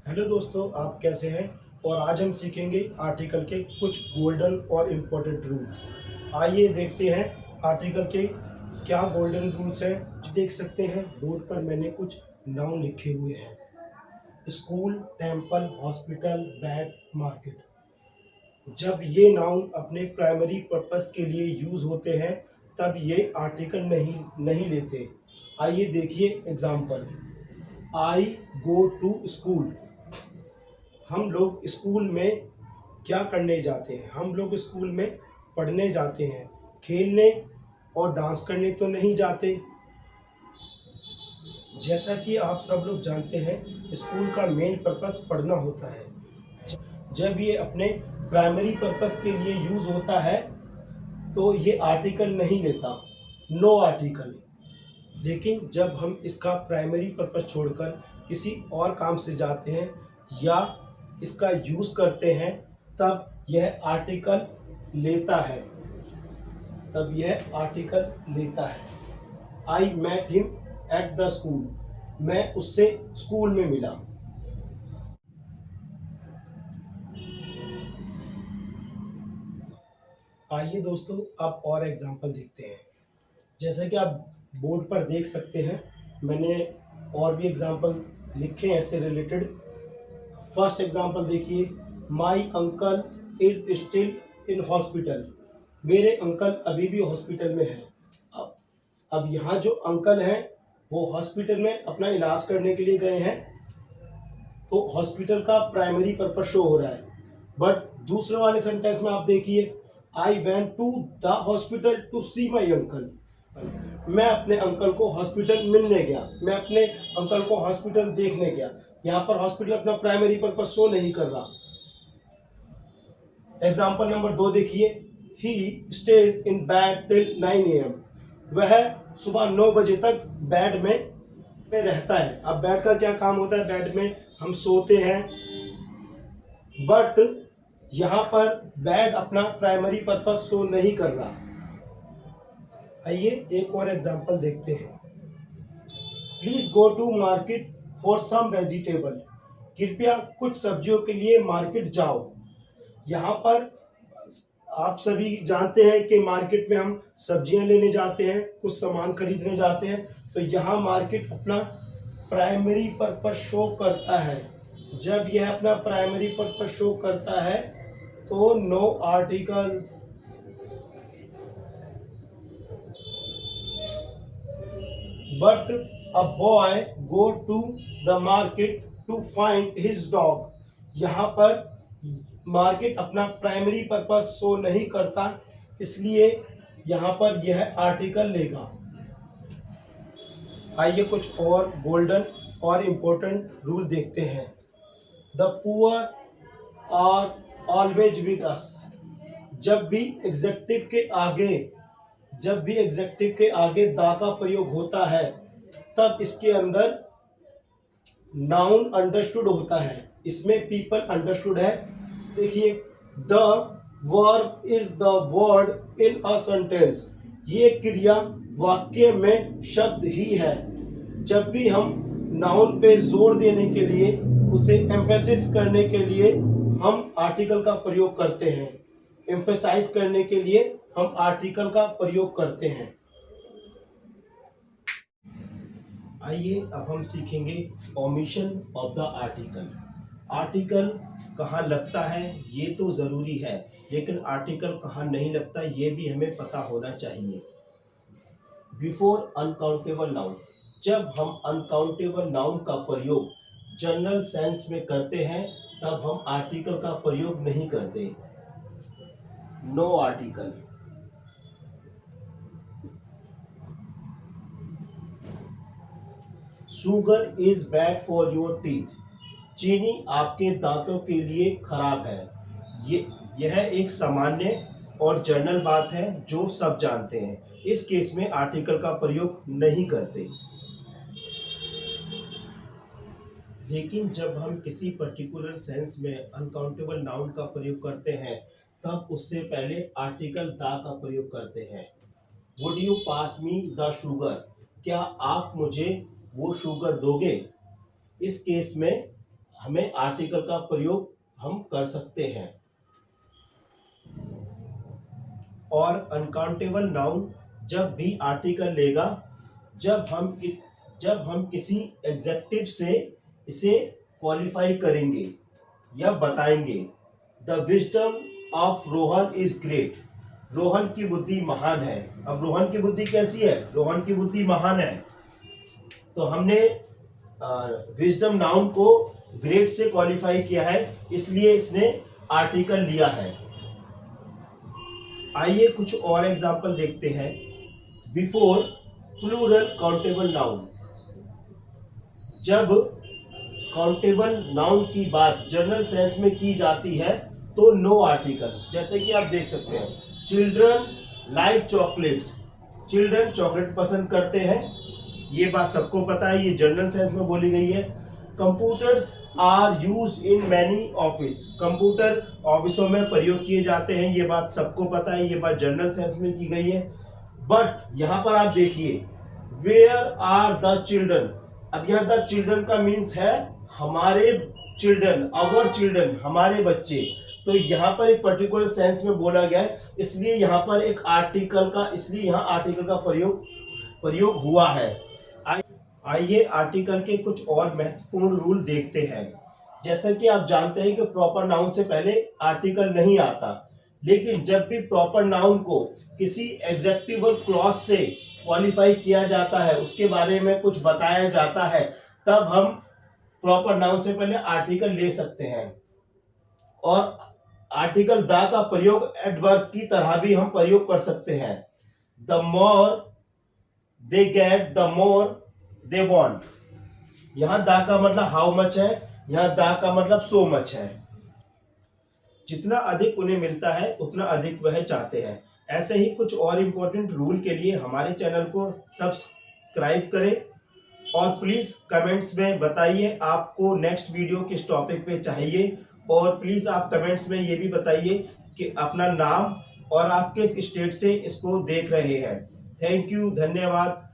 Hello दोस्तों, आप कैसे हैं। और आज हम सीखेंगे आर्टिकल के कुछ गोल्डन और इम्पोर्टेंट रूल्स। आइए देखते हैं आर्टिकल के क्या गोल्डन रूल्स हैं। जो देख सकते हैं बोर्ड पर मैंने कुछ नाउन लिखे हुए हैं। School, temple, hospital, bank, market. जब ये नाउन अपने प्राइमरी पर्पस के लिए यूज़ होते हैं तब ये आर्टिकल नहीं नहीं लेते। आइए देखिए example. I go to school. हम लोग स्कूल में क्या करने जाते हैं? हम लोग स्कूल में पढ़ने जाते हैं, खेलने और डांस करने तो नहीं जाते। जैसा कि आप सब लोग जानते हैं स्कूल का मेन पर्पस पढ़ना होता है। जब ये अपने प्राइमरी पर्पस के लिए यूज़ होता है तो ये आर्टिकल नहीं लेता, नो आर्टिकल। लेकिन जब हम इसका प्राइमरी पर्पस छोड़कर किसी और काम से जाते हैं या इसका यूज़ करते हैं तब यह आर्टिकल लेता है। I met him at the school. मैं उससे स्कूल में मिला। आइए दोस्तों अब और एग्जांपल देखते हैं। जैसा कि आप बोर्ड पर देख सकते हैं मैंने और भी एग्जांपल लिखे हैं ऐसे रिलेटेड। फर्स्ट एग्जांपल देखिए, my uncle is still in hospital. मेरे अंकल अभी भी हॉस्पिटल में हैं। अब अब यहाँ जो अंकल हैं वो हॉस्पिटल में अपना इलाज करने के लिए गए हैं तो हॉस्पिटल का प्राइमरी पर्पस शो हो रहा है। बट दूसरे वाले सेंटेंस में आप देखिए, I went to the hospital to see my uncle. मैं अपने अंकल को हॉस्पिटल मिलने गया, मैं अपने अंकल को हॉस्पिटल देखने गया। यहाँ पर हॉस्पिटल अपना प्राइमरी पर्पस शो नहीं कर रहा। एग्जाम्पल नंबर 2 देखिए, he stays in bed till 9 AM। वह सुबह 9 बजे तक बेड में रहता है। अब बेड का क्या काम होता है? बेड में हम सोते हैं। बट यहाँ पर बेड अपना प्राइमरी पर्पस शो नहीं कर रहा। आइए एक और एग्जाम्पल देखते हैं। Please go to market for some vegetable. कृपया कुछ सब्जियों के लिए मार्केट जाओ। यहाँ पर आप सभी जानते हैं कि मार्केट में हम सब्जियां लेने जाते हैं, कुछ सामान खरीदने जाते हैं। तो यहाँ मार्केट अपना प्राइमरी पर्पस शो करता है। जब यह अपना प्राइमरी पर्पस शो करता है तो no article. But a boy go to the market to find his dog. यहाँ पर मार्केट अपना प्राइमरी पर्पस शो नहीं करता, इसलिए यहाँ पर यह आर्टिकल लेगा। आइए कुछ और गोल्डन और इम्पोर्टेंट रूल देखते हैं। The poor are always with us. जब भी एग्जेक्टिव के आगे दा का प्रयोग होता है तब इसके अंदर नाउन अंडरस्टूड होता है। इसमें पीपल अंडरस्टूड है। देखिए, the verb is the word in a sentence. ये क्रिया वाक्य में शब्द ही है। जब भी हम नाउन पे जोर देने के लिए, उसे एम्फेसिस करने के लिए हम आर्टिकल का प्रयोग करते हैं। एम्फेसाइज करने के लिए हम आर्टिकल का प्रयोग करते हैं। आइए अब हम सीखेंगे omission of the article. Article कहाँ लगता है ये तो ज़रूरी है, लेकिन आर्टिकल कहाँ नहीं लगता ये भी हमें पता होना चाहिए। Before uncountable noun. जब हम अनकाउंटेबल नाउन का प्रयोग जनरल सेंस में करते हैं तब हम आर्टिकल का प्रयोग नहीं करते। No article. Sugar is bad for your teeth. चीनी आपके दांतों के लिए खराब है। यह एक सामान्य और जनरल बात है जो सब जानते हैं। इस केस में आर्टिकल का प्रयोग नहीं करते। लेकिन जब हम किसी पर्टिकुलर सेंस में अनकाउंटेबल नाउन का प्रयोग करते हैं तब उससे पहले आर्टिकल द का प्रयोग करते हैं। Would you pass me the sugar. क्या आप मुझे वो शुगर दोगे? इस केस में हमें आर्टिकल का प्रयोग हम कर सकते हैं। और अनकाउंटेबल नाउन जब भी आर्टिकल लेगा, जब हम किसी एग्जेक्टिव से इसे क्वालिफाई करेंगे या बताएंगे। The wisdom of Rohan is great. Rohan की बुद्धि महान है। अब रोहन की बुद्धि कैसी है? रोहन की बुद्धि महान है। तो हमने विजडम नाउन को ग्रेट से क्वालिफाई किया है, इसलिए इसने आर्टिकल लिया है। आइए कुछ और एग्जांपल देखते हैं। बिफोर प्लूरल काउंटेबल नाउन, जब काउंटेबल नाउन की बात जनरल सेंस में की जाती है तो नो आर्टिकल। जैसे कि आप देख सकते हैं, children like chocolates. Children chocolate पसंद करते हैं, ये बात सबको पता है, ये जनरल सेंस में बोली गई है। Computers are use in many office. Computer ऑफिसों में प्रयोग किए जाते हैं, ये बात सबको पता है, ये बात जनरल सेंस में की गई है। बट यहां पर आप देखिए, वेयर आर द चिल्ड्रन। अब यहां द चिल्ड्रन का मीन्स है हमारे चिल्ड्रन, आवर चिल्ड्रन, हमारे बच्चे। तो यहां पर एक पर्टिकुलर सेंस में बोला गया है, इसलिए यहां पर एक आर्टिकल का, इसलिए यहां आर्टिकल का प्रयोग हुआ है। आइए आर्टिकल के कुछ और महत्वपूर्ण रूल देखते हैं। जैसा कि आप जानते हैं कि प्रॉपर नाउन से पहले आर्टिकल नहीं आता, लेकिन जब भी प्रॉपर नाउन को किसी एग्जेक्टिव क्लॉज से क्वालिफाई किया जाता है, उसके बारे में कुछ बताया जाता है, तब हम प्रॉपर नाउन से पहले आर्टिकल ले सकते हैं। और आर्टिकल द का प्रयोग एडवर्ब की तरह भी हम प्रयोग कर सकते हैं। The more they get, the more they want. यहां द का मतलब हाउ मच है, यहां द का मतलब सो मच है। जितना अधिक उन्हें मिलता है उतना अधिक वह चाहते हैं। ऐसे ही कुछ और इंपॉर्टेंट रूल के लिए हमारे चैनल को सब्सक्राइब करें और प्लीज कमेंट्स में बताइए आपको नेक्स्ट वीडियो किस टॉपिक पे चाहिए। और प्लीज आप कमेंट्स में ये भी बताइए कि अपना नाम और आप किस स्टेट से इसको देख रहे हैं। थैंक यू, धन्यवाद।